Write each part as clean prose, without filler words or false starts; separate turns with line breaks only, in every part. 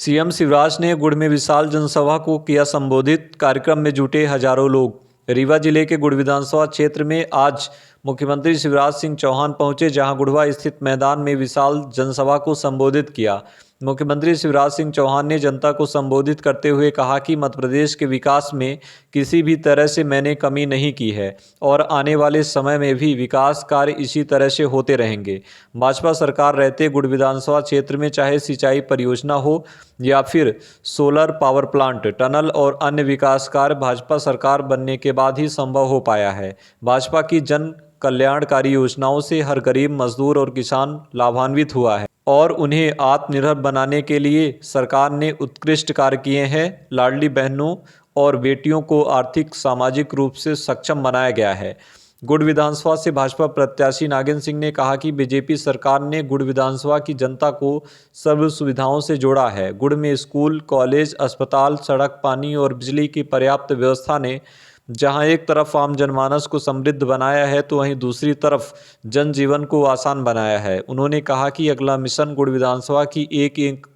CM Shivraj ने गुड़ में विशाल जनसभा को किया संबोधित। कार्यक्रम में जुटे हजारों लोग। रीवा जिले के गुड़ विधानसभा क्षेत्र में आज मुख्यमंत्री शिवराज सिंह चौहान पहुंचे, जहां गुड़वा स्थित मैदान में विशाल जनसभा को संबोधित किया। मुख्यमंत्री शिवराज सिंह चौहान ने जनता को संबोधित करते हुए कहा कि मध्य प्रदेश के विकास में किसी भी तरह से मैंने कमी नहीं की है और आने वाले समय में भी विकास कार्य इसी तरह से होते रहेंगे। भाजपा सरकार रहते गुड़ विधानसभा क्षेत्र में चाहे सिंचाई परियोजना हो या फिर सोलर पावर प्लांट, टनल और अन्य विकास कार्य भाजपा सरकार बनने के बाद ही संभव हो पाया है। भाजपा की जन कल्याणकारी योजनाओं से हर गरीब, मजदूर और किसान लाभान्वित हुआ है और उन्हें आत्मनिर्भर बनाने के लिए सरकार ने उत्कृष्ट कार्य किए हैं। लाडली बहनों और बेटियों को आर्थिक सामाजिक रूप से सक्षम बनाया गया है। गुड़ विधानसभा से भाजपा प्रत्याशी नागिन सिंह ने कहा कि बीजेपी सरकार ने गुड़ विधानसभा की जनता को सर्व सुविधाओं से जोड़ा है। गुड़ में स्कूल, कॉलेज, अस्पताल, सड़क, पानी और बिजली की पर्याप्त व्यवस्था ने जहां एक तरफ आम जनमानस को समृद्ध बनाया है तो वहीं दूसरी तरफ जनजीवन को आसान बनाया है। उन्होंने कहा कि अगला मिशन गुड़ विधानसभा की एक एक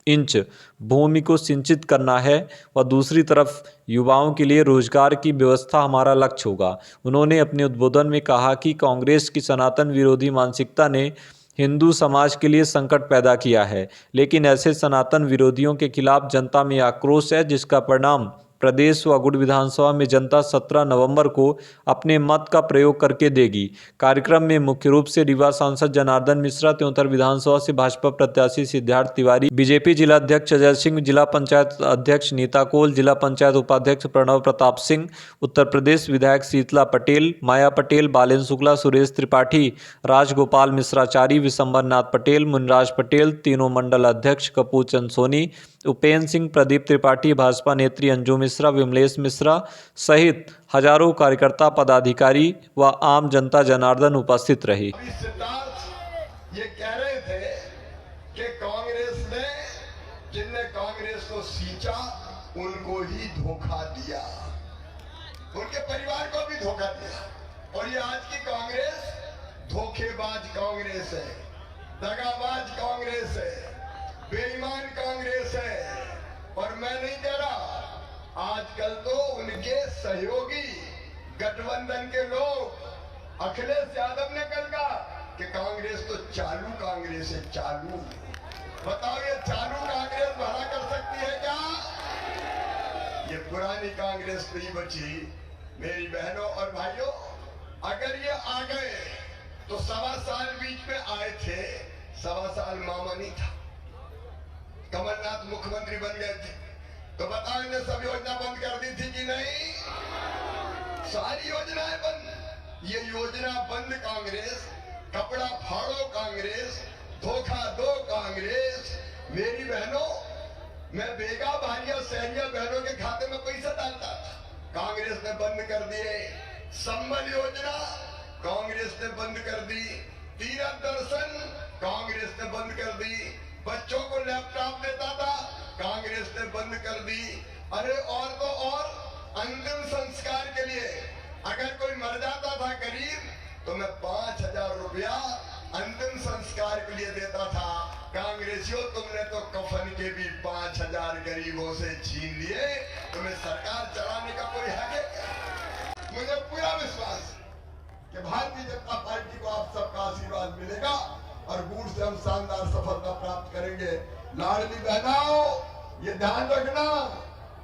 इंच भूमि को सिंचित करना है व दूसरी तरफ युवाओं के लिए रोजगार की व्यवस्था हमारा लक्ष्य होगा। उन्होंने अपने उद्बोधन में कहा कि कांग्रेस की सनातन विरोधी मानसिकता ने हिंदू समाज के लिए संकट पैदा किया है, लेकिन ऐसे सनातन विरोधियों के खिलाफ जनता में आक्रोश है, जिसका परिणाम प्रदेश व गुड़ विधानसभा में जनता 17 नवंबर को अपने मत का प्रयोग करके देगी। कार्यक्रम में मुख्य रूप से रीवा सांसद जनार्दन मिश्रा, त्योंतर विधानसभा से भाजपा प्रत्याशी सिद्धार्थ तिवारी, बीजेपी जिला अध्यक्ष अजय सिंह, जिला पंचायत अध्यक्ष नीता कोल, जिला पंचायत उपाध्यक्ष प्रणव प्रताप सिंह, उत्तर प्रदेश विधायक शीतला पटेल, माया पटेल, बालेन शुक्ला, सुरेश त्रिपाठी, राजगोपाल मिश्राचारी, विशंबर नाथ पटेल, मुनराज पटेल, तीनों मंडल अध्यक्ष कपूर चंद सोनी, उपेंद्र सिंह, प्रदीप त्रिपाठी, भाजपा नेत्री अंजू मिश्रा, विमलेश मिश्रा सहित हजारों कार्यकर्ता, पदाधिकारी व आम जनता जनार्दन उपस्थित रही।
ये कह रहे थे कि कांग्रेस ने जिनने कांग्रेस को सींचा उनको ही धोखा दिया, उनके परिवार को भी धोखा दिया। और ये आज की कांग्रेस धोखेबाज कांग्रेस है, दगाबाज कांग्रेस है, बेईमान कांग्रेस है। और मैं नहीं कह रहा, आजकल तो उनके सहयोगी गठबंधन के लोग, अखिलेश यादव ने कल कहा कि कांग्रेस तो चालू कांग्रेस है। चालू बताओ, ये चालू कांग्रेस भला कर सकती है क्या? ये पुरानी कांग्रेस नहीं बची। मेरी बहनों और भाइयों, अगर ये आ गए तो 1.25 साल बीच में आए थे, 1.25 साल मामा नहीं था, कमलनाथ मुख्यमंत्री बन गए थे, तो बताओ इन्हें सब योजना बंद कर दी थी कि नहीं? सारी योजनाएं बंद। ये योजना बंद कांग्रेस, कपड़ा फाड़ो कांग्रेस, धोखा दो कांग्रेस। मेरी बहनों, मैं बेगा भाइयों सहरिया बहनों के खाते में पैसा डालता था, कांग्रेस ने बंद कर दिए। संबल योजना कांग्रेस ने बंद कर दी। तीरथ दर्शन कांग्रेस ने बंद कर दी। बच्चों को लैपटॉप देता था, कांग्रेस ने बंद कर दी। अरे और तो और, अंतिम संस्कार के लिए अगर कोई मर जाता था गरीब, तो मैं 5,000 रुपया अंतिम संस्कार के लिए देता था। कांग्रेसियों, तुमने तो कफन के भी 5,000 गरीबों से छीन लिए, तुम्हें सरकार चलाने का कोई हक है? मुझे पूरा विश्वास कि भारतीय जनता पार्टी को आप सबका आशीर्वाद मिलेगा और गुड़ से हम शानदार सफलता प्राप्त करेंगे। लाडली बहनाओं, ये ध्यान रखना,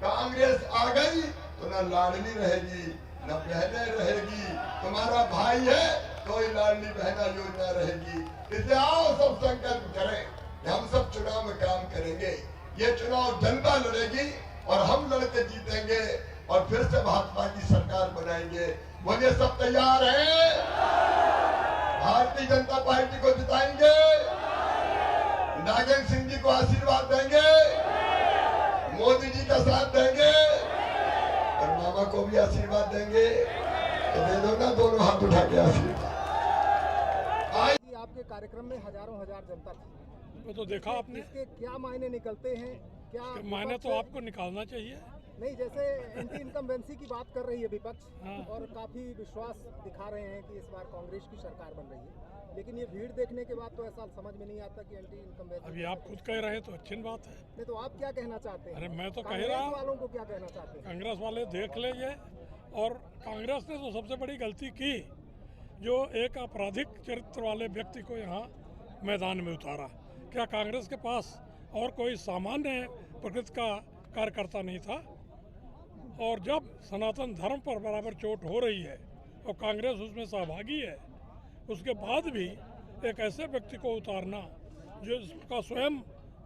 कांग्रेस आ गई तो न लाडली रहेगी न बहने रहेगी। तुम्हारा भाई है, कोई लाडली बहना योजना रहेगी। इसलिए आओ सब संकल्प करें कि हम सब चुनाव में काम करेंगे। ये चुनाव जनता लड़ेगी और हम लड़के जीतेंगे और फिर से भाजपा की सरकार बनाएंगे। बोलिए, सब तैयार हैं? भारतीय जनता पार्टी को जिताएंगे, नागिन सिंह जी को आशीर्वाद देंगे, मोदी जी का साथ देंगे और मामा को भी आशीर्वाद देंगे। तो दे दो ना, दोनों हाथ उठा के आशीर्वाद।
आपके कार्यक्रम में हजारों हजार जनता थी,
वो तो देखा आपने।
इसके क्या मायने निकलते हैं? क्या
मायने तो आपको निकालना चाहिए।
नहीं, जैसे एंटी इनकम्बेंसी की बात कर रही है विपक्ष,
हाँ।
और काफी विश्वास दिखा रहे हैं कि इस बार कांग्रेस की सरकार बन रही है, लेकिन ये भीड़ देखने के बाद तो ऐसा समझ में नहीं आता कि एंटी इनकम्बेंसी।
अभी आप खुद कह रहे हैं तो अच्छी बात है।
नहीं तो आप क्या कहना चाहते हैं?
अरे मैं तो कह
कांग्रेस
रहा हूँ,
वालों को क्या कहना चाहते हैं?
कांग्रेस वाले देख लीजिए, और कांग्रेस ने तो सबसे बड़ी गलती की जो एक आपराधिक चरित्र वाले व्यक्ति को यहाँ मैदान में उतारा। क्या कांग्रेस के पास और कोई सामान्य प्रकृति का कार्यकर्ता नहीं था? और जब सनातन धर्म पर बराबर चोट हो रही है और कांग्रेस उसमें सहभागी है, उसके बाद भी एक ऐसे व्यक्ति को उतारना जो जिसका स्वयं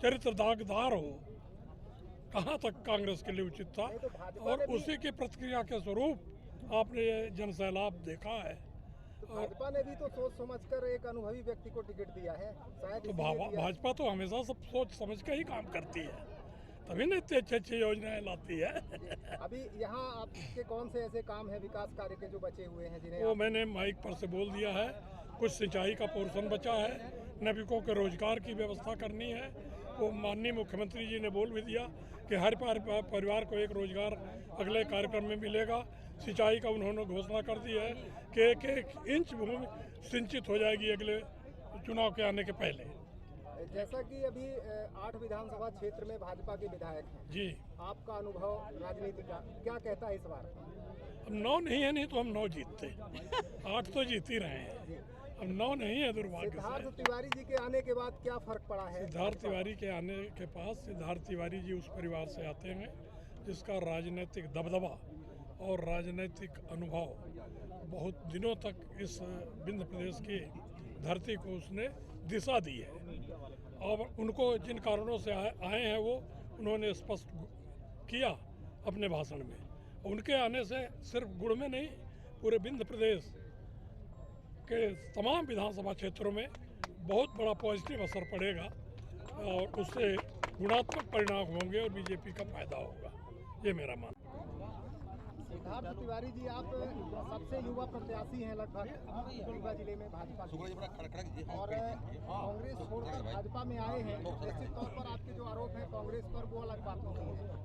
चरित्र दागदार हो, कहाँ तक कांग्रेस के लिए उचित था? और उसी की प्रतिक्रिया के स्वरूप आपने ये जनसैलाब देखा है।
भाजपा ने भी तो सोच समझकर एक अनुभवी व्यक्ति को टिकट दिया है, शायद
तो
इसीलिए दिया है।
भाजपा तो हमेशा सब सोच समझ के ही काम करती है, तभी ना इतनी अच्छी अच्छी योजनाएं लाती है।
अभी यहाँ आपके कौन से ऐसे काम है विकास कार्य के जो बचे हुए हैं जिन्हें
वो मैंने माइक पर से बोल दिया है। कुछ सिंचाई का पोर्शन बचा है, नाविकों के रोजगार की व्यवस्था करनी है। वो माननीय मुख्यमंत्री जी ने बोल भी दिया कि हर परिवार को एक रोजगार अगले कार्यक्रम में मिलेगा। सिंचाई का उन्होंने घोषणा कर दी है कि एक एक इंच भूमि सिंचित हो जाएगी अगले चुनाव के आने के पहले।
जैसा कि अभी 8 विधानसभा क्षेत्र में भाजपा के विधायक हैं,
जी,
आपका अनुभव राजनीति का क्या कहता है इस बार?
अब 9 नहीं है, नहीं तो हम 9 जीतते। 8 तो जीत ही रहे हैं, अब 9 नहीं है दुर्भाग्य
सिद्धार्थ
से।
तिवारी जी के आने के बाद क्या फर्क पड़ा है?
सिद्धार्थ तिवारी के आने के पास, सिद्धार्थ तिवारी जी उस परिवार से आते हैं जिसका राजनीतिक दबदबा और राजनीतिक अनुभव बहुत दिनों तक इस विंध्य प्रदेश की धरती को उसने दिशा दी है। और उनको जिन कारणों से आए हैं वो उन्होंने स्पष्ट किया अपने भाषण में। उनके आने से सिर्फ गुड़ में नहीं, पूरे विंध्य प्रदेश के तमाम विधानसभा क्षेत्रों में बहुत बड़ा पॉजिटिव असर पड़ेगा और उससे गुणात्मक परिणाम होंगे और बीजेपी का फायदा होगा, ये मेरा मानना है।
सिद्धार्थ तिवारी जी, आप सबसे युवा प्रत्याशी हैं लगभग रीवा जिले में भाजपा के, और कांग्रेस छोड़कर भाजपा में आए हैं। निश्चित तौर पर आपके जो आरोप हैं कांग्रेस पर, वो अलग बात होती है।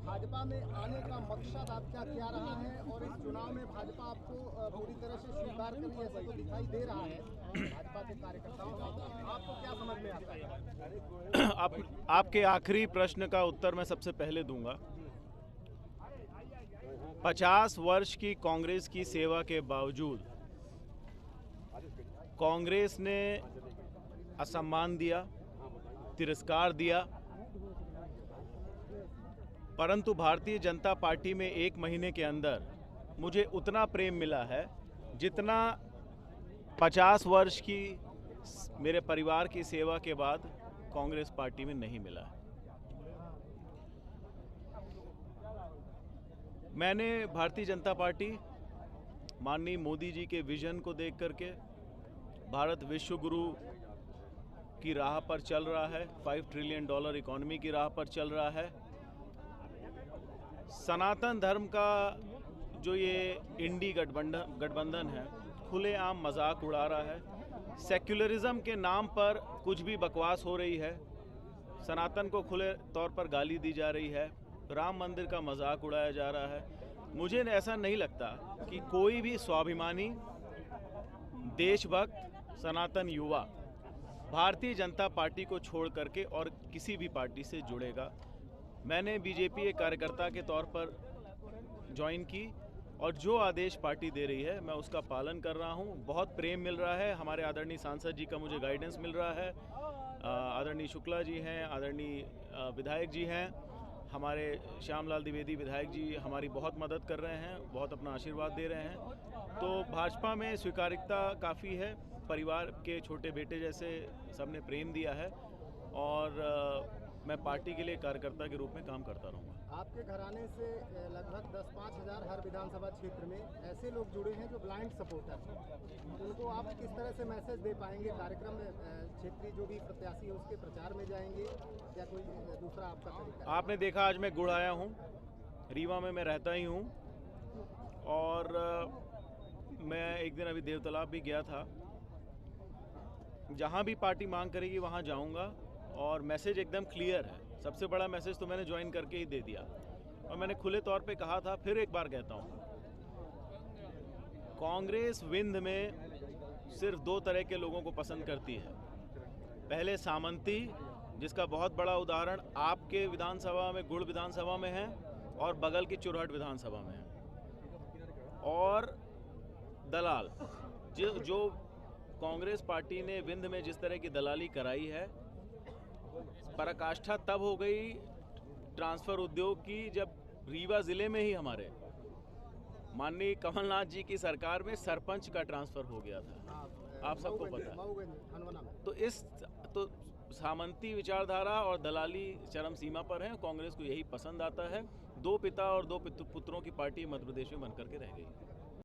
भाजपा में आने का मकसद आपका क्या रहा है, और इस चुनाव में भाजपा आपको पूरी तरह से स्वीकार करी ऐसा तो दिखाई दे रहा है भाजपा के कार्यकर्ताओं का, आपको क्या समझ में आता है?
आपके आखिरी प्रश्न का उत्तर मैं सबसे पहले दूंगा। 50 वर्ष की कांग्रेस की सेवा के बावजूद कांग्रेस ने असम्मान दिया, तिरस्कार दिया, परंतु भारतीय जनता पार्टी में 1 महीने के अंदर मुझे उतना प्रेम मिला है जितना 50 वर्ष की मेरे परिवार की सेवा के बाद कांग्रेस पार्टी में नहीं मिला है। मैंने भारतीय जनता पार्टी माननीय मोदी जी के विजन को देख करके भारत विश्व गुरु की राह पर चल रहा है, $5 ट्रिलियन इकोनॉमी की राह पर चल रहा है। सनातन धर्म का जो ये इंडी गठबंधन है, खुलेआम मजाक उड़ा रहा है। सेक्युलरिज्म के नाम पर कुछ भी बकवास हो रही है, सनातन को खुले तौर पर गाली दी जा रही है, राम मंदिर का मजाक उड़ाया जा रहा है। मुझे ऐसा नहीं लगता कि कोई भी स्वाभिमानी देशभक्त सनातन युवा भारतीय जनता पार्टी को छोड़ करके और किसी भी पार्टी से जुड़ेगा। मैंने बीजेपी एक कार्यकर्ता के तौर पर ज्वाइन की और जो आदेश पार्टी दे रही है मैं उसका पालन कर रहा हूं। बहुत प्रेम मिल रहा है, हमारे आदरणीय सांसद जी का मुझे गाइडेंस मिल रहा है। आदरणीय शुक्ला जी हैं, आदरणीय विधायक जी हैं, हमारे श्यामलाल द्विवेदी विधायक जी हमारी बहुत मदद कर रहे हैं, बहुत अपना आशीर्वाद दे रहे हैं। तो भाजपा में स्वीकार्यता काफ़ी है, परिवार के छोटे बेटे जैसे सबने प्रेम दिया है और मैं पार्टी के लिए कार्यकर्ता के रूप में काम करता रहूँगा।
आपके घराने से लगभग 10-5 हज़ार हर विधानसभा क्षेत्र में ऐसे लोग जुड़े हैं जो ब्लाइंड सपोर्टर हैं, उनको आप किस तरह से मैसेज दे पाएंगे? कार्यक्रम में क्षेत्रीय जो भी प्रत्याशी है उसके प्रचार में जाएंगे या कोई दूसरा आपका तरीका?
आपने देखा आज मैं गुड़ आया हूँ, रीवा में मैं रहता ही हूँ और मैं एक दिन अभी देवतालाब भी गया था। जहाँ भी पार्टी मांग करेगी वहाँ जाऊँगा और मैसेज एकदम क्लियर है। सबसे बड़ा मैसेज तो मैंने ज्वाइन करके ही दे दिया और मैंने खुले तौर पे कहा था, फिर एक बार कहता हूँ, कांग्रेस विंध्य में सिर्फ दो तरह के लोगों को पसंद करती है। पहले सामंती, जिसका बहुत बड़ा उदाहरण आपके विधानसभा में, गुड़ विधानसभा में है और बगल की चुरहट विधानसभा में है, और दलाल जो कांग्रेस पार्टी ने विंध्य में जिस तरह की दलाली कराई है, पराकाष्ठा तब हो गई ट्रांसफ़र उद्योग की जब रीवा ज़िले में ही हमारे माननीय कमलनाथ जी की सरकार में सरपंच का ट्रांसफ़र हो गया था, आप सबको पता है। तो सामंती विचारधारा और दलाली चरम सीमा पर है। कांग्रेस को यही पसंद आता है। दो पिता और दो पुत्रों की पार्टी मध्य प्रदेश में बनकर के रह गई।